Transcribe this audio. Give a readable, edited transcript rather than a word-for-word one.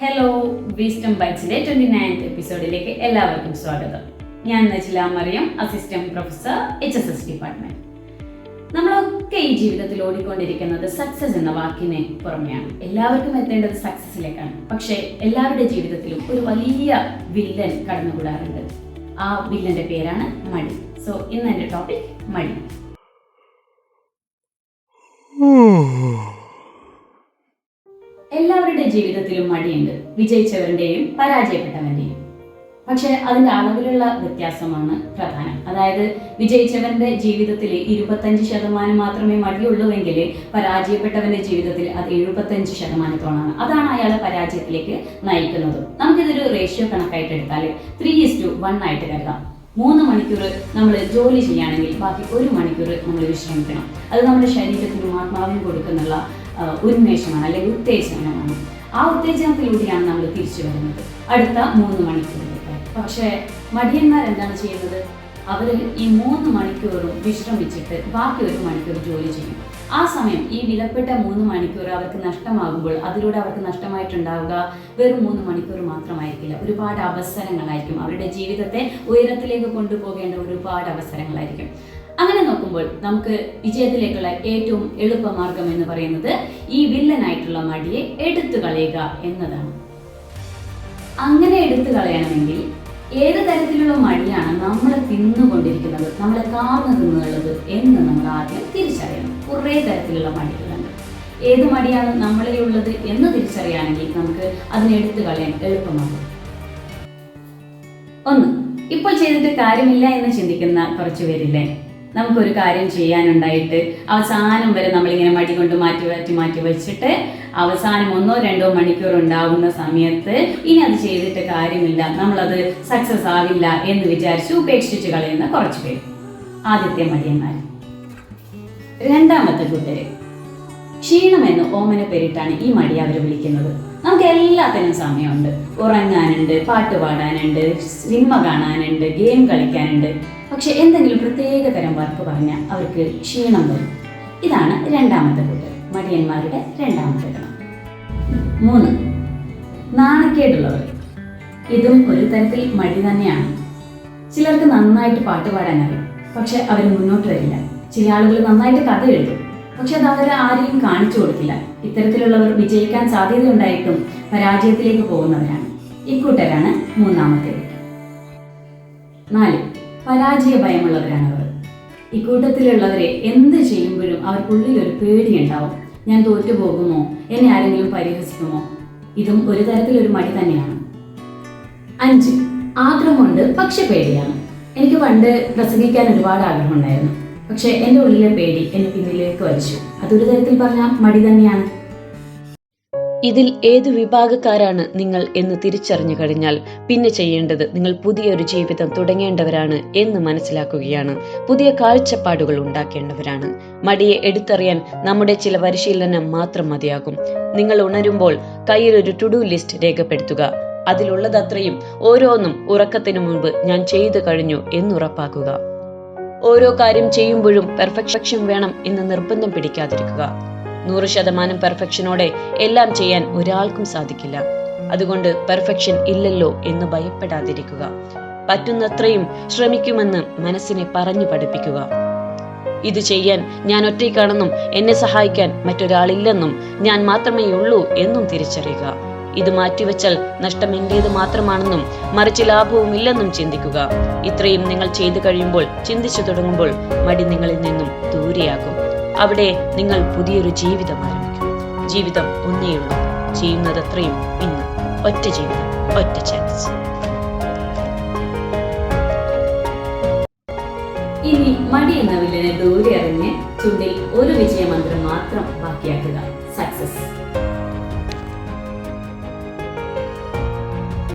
Hello, wisdom ബൈറ്റ്സിന്റെ 29th എപ്പിസോഡിലേക്ക് എല്ലാവർക്കും സ്വാഗതം. ഞാൻ Najla Mariyam, assistant professor HSS department. നമ്മളൊക്കെ ഈ ജീവിതത്തിൽ ഓടിക്കൊണ്ടിരിക്കുന്നത് സക്സസ് എന്ന വാക്കിന് പുറമെയാണ്. എല്ലാവർക്കും എത്തേണ്ടത് സക്സസിലേക്കാണ്. പക്ഷേ എല്ലാവരുടെ ജീവിതത്തിലും ഒരു വലിയ വില്ലൻ കടന്നുകൂടാറുണ്ട്. ആ വില്ലന്റെ പേരാണ് മടി. സോ ഇന്ന് എന്റെ ടോപ്പിക് മടി. എല്ലാവരുടെ ജീവിതത്തിലും മടിയുണ്ട്, വിജയിച്ചവരുടെയും പരാജയപ്പെട്ടവന്റെയും. പക്ഷെ അതിന്റെ അളവിലുള്ള വ്യത്യാസമാണ് പ്രധാനം. അതായത് വിജയിച്ചവന്റെ ജീവിതത്തിൽ 25% മാത്രമേ മടിയുള്ളൂവെങ്കിൽ പരാജയപ്പെട്ടവന്റെ ജീവിതത്തിൽ അത് 75%. അതാണ് അയാളെ പരാജയത്തിലേക്ക് നയിക്കുന്നത്. നമുക്കിതൊരു റേഷ്യോ കണക്കായിട്ട് എടുത്താൽ 3:1 ആയിട്ട് കരുതാം. 3 മണിക്കൂർ നമ്മൾ ജോലി ചെയ്യുകയാണെങ്കിൽ ബാക്കി 1 മണിക്കൂർ നമ്മൾ വിശ്രമിക്കണം. അത് നമ്മുടെ ശരീരത്തിനും ആത്മാവിനും കൊടുക്കുന്നുള്ള ഉന്മേഷമാണ് അല്ലെങ്കിൽ ഉത്തേജനമാണ്. ആ ഉത്തേജനത്തിലൂടെയാണ് നമ്മൾ തിരിച്ചു വരുന്നത് അടുത്ത 3 മണിക്കൂറിലേക്ക്. പക്ഷേ മടിയന്മാർ എന്താണ് ചെയ്യുന്നത്? അവർ ഈ 3 മണിക്കൂറും വിശ്രമിച്ചിട്ട് ബാക്കി 1 മണിക്കൂർ ജോലി ചെയ്യും. ആ സമയം ഈ വിലപ്പെട്ട 3 മണിക്കൂർ അവർക്ക് നഷ്ടമാകുമ്പോൾ അതിലൂടെ അവർക്ക് നഷ്ടമായിട്ടുണ്ടാവുക വെറും 3 മണിക്കൂർ മാത്രമായിരിക്കില്ല, ഒരുപാട് അവസരങ്ങളായിരിക്കും. അവരുടെ ജീവിതത്തെ ഉയരത്തിലേക്ക് കൊണ്ടുപോകേണ്ട ഒരുപാട് അവസരങ്ങളായിരിക്കും. അങ്ങനെ നോക്കുമ്പോൾ നമുക്ക് വിജയത്തിലേക്കുള്ള ഏറ്റവും എളുപ്പമാർഗം എന്ന് പറയുന്നത് ഈ വില്ലനായിട്ടുള്ള മടിയെ എടുത്തു കളയുക എന്നതാണ്. അങ്ങനെ എടുത്തു കളയണമെങ്കിൽ ഏത് തരത്തിലുള്ള മടിയാണ് നമ്മളെ തിന്നുകൊണ്ടിരിക്കുന്നത്, നമ്മളെ കാർന്നു തിന്നുള്ളത് എന്ന് നമ്മൾ ആദ്യം തിരിച്ചറിയണം. കുറേ തരത്തിലുള്ള മടികളുണ്ട്. ഏത് മടിയാണ് നമ്മളിലുള്ളത് എന്ന് തിരിച്ചറിയാണെങ്കിൽ നമുക്ക് അതിനെ എടുത്തു കളയാൻ എളുപ്പമാകും. 1. ഇപ്പോൾ ചെയ്തിട്ട് കാര്യമില്ല എന്ന് ചിന്തിക്കുന്ന കുറച്ചു പേരില്ലേ? നമുക്കൊരു കാര്യം ചെയ്യാനുണ്ടായിട്ട് അവസാനം വരെ നമ്മളിങ്ങനെ മടി കൊണ്ട് മാറ്റി വെച്ചിട്ട് അവസാനം 1-2 മണിക്കൂർ ഉണ്ടാവുന്ന സമയത്ത് ഇനി അത് ചെയ്തിട്ട് കാര്യമില്ല, നമ്മളത് സക്സസ് ആവില്ല എന്ന് വിചാരിച്ച് ഉപേക്ഷിച്ച് കളയുന്ന കുറച്ച് പേര്. ആദ്യത്തെ മടിയന്മാർ. രണ്ടാമത്തെ കൂട്ടര് ക്ഷീണമെന്ന് ഓമന പേരിട്ടാണ് ഈ മടി അവർ വിളിക്കുന്നത്. നമുക്ക് എല്ലാത്തിനും സമയമുണ്ട്. ഉറങ്ങാനുണ്ട്, പാട്ട് പാടാനുണ്ട്, സിനിമ കാണാനുണ്ട്, ഗെയിം കളിക്കാനുണ്ട്. പക്ഷെ എന്തെങ്കിലും പ്രത്യേക തരം വർക്ക് പറഞ്ഞാൽ അവർക്ക് ക്ഷീണം വരും. ഇതാണ് രണ്ടാമത്തെ കൂട്ടർ, മടിയന്മാരുടെ രണ്ടാമത്തെ ഗണം. 3. നാണക്കേടുള്ളവർ. ഇതും ഒരു തരത്തിൽ മടി തന്നെയാണ്. ചിലർക്ക് നന്നായിട്ട് പാട്ട് പാടാൻ അറിയും, പക്ഷെ അവർ മുന്നോട്ട് വരില്ല. ചില ആളുകൾ നന്നായിട്ട് കഥ എഴുതും, പക്ഷെ അത് അവർ ആരെയും കാണിച്ചു കൊടുക്കില്ല. ഇത്തരത്തിലുള്ളവർ വിജയിക്കാൻ സാധ്യതയുണ്ടായിട്ടും പരാജയത്തിലേക്ക് പോകുന്നവരാണ്. ഇക്കൂട്ടരാണ് മൂന്നാമത്തേത്. 4. പരാജയ ഭയമുള്ളവരാണ് അവർ. ഇക്കൂട്ടത്തിലുള്ളവരെ എന്ത് ചെയ്യുമ്പോഴും അവർക്കുള്ളിൽ ഒരു പേടിയുണ്ടാവും. ഞാൻ തോറ്റുപോകുമോ, എന്നെ ആരെങ്കിലും പരിഹസിക്കുമോ? ഇതും ഒരു തരത്തിലൊരു മടി തന്നെയാണ്. 5. ആഗ്രഹമുണ്ട് പക്ഷെ പേടിയാണ്. എനിക്ക് പണ്ട് പ്രസംഗിക്കാൻ ഒരുപാട് ആഗ്രഹം ഉണ്ടായിരുന്നു, പക്ഷെ എൻ്റെ ഉള്ളിലെ പേടി എന്നെ പിന്നിലേക്ക് വലിച്ചു. അതൊരു തരത്തിൽ പറഞ്ഞാൽ മടി തന്നെയാണ്. ഇതിൽ ഏതു വിഭാഗക്കാരാണ് നിങ്ങൾ എന്ന് തിരിച്ചറിഞ്ഞു കഴിഞ്ഞാൽ പിന്നെ ചെയ്യേണ്ടത് നിങ്ങൾ പുതിയൊരു ജീവിതം തുടങ്ങേണ്ടവരാണ് എന്ന് മനസ്സിലാക്കുകയാണ്. പുതിയ കാഴ്ചപ്പാടുകൾ ഉണ്ടാക്കേണ്ടവരാണ്. മടിയെ എടുത്തറിയാൻ നമ്മുടെ ചില പരിശീലനം മാത്രം മതിയാകും. നിങ്ങൾ ഉണരുമ്പോൾ കയ്യിൽ ഒരു ടു ഡു ലിസ്റ്റ് രേഖപ്പെടുത്തുക. അതിലുള്ളതത്രയും ഓരോന്നും ഉറക്കത്തിനു മുൻപ് ഞാൻ ചെയ്തു കഴിഞ്ഞു എന്നുറപ്പാക്കുക. ഓരോ കാര്യം ചെയ്യുമ്പോഴും പെർഫെക്ഷൻ വേണം എന്ന് നിർബന്ധം പിടിക്കാതിരിക്കുക. 100% പെർഫെക്ഷനോടെ എല്ലാം ചെയ്യാൻ ഒരാൾക്കും സാധിക്കില്ല. അതുകൊണ്ട് പെർഫെക്ഷൻ ഇല്ലല്ലോ എന്ന് ഭയപ്പെടാതിരിക്കുക. പറ്റുന്നത്രയും ശ്രമിക്കുമെന്ന് മനസ്സിനെ പറഞ്ഞു പഠിപ്പിക്കുക. ഇത് ചെയ്യാൻ ഞാൻ ഒറ്റയ്ക്കാണെന്നും എന്നെ സഹായിക്കാൻ മറ്റൊരാളില്ലെന്നും ഞാൻ മാത്രമേ ഉള്ളൂ എന്നും തിരിച്ചറിയുക. ഇത് മാറ്റിവെച്ചാൽ നഷ്ടം എന്റേത് മാത്രമാണെന്നും മറിച്ച് ലാഭവും ഇല്ലെന്നും ചിന്തിക്കുക. ഇത്രയും നിങ്ങൾ ചെയ്തു കഴിയുമ്പോൾ, ചിന്തിച്ചു തുടങ്ങുമ്പോൾ മടി നിങ്ങളിൽ നിന്നും ദൂരെയാകും. അവിടെ നിങ്ങൾ പുതിയൊരു ജീവിതം ആരംഭിക്കും. ജീവിതം ഒന്നേയുള്ളൂ, ചെയ്യുന്നതത്രയും ഇന്ന്. ഒറ്റ ജീവിതം, ഒറ്റ ചാൻസ്. ഇനി മടി എന്ന വില്ലനെ ദൂരെ അറിഞ്ഞ് ചുണ്ടിൽ ഒരു വിജയമന്ത്രം മാത്രം ബാക്കിയാക്കുക.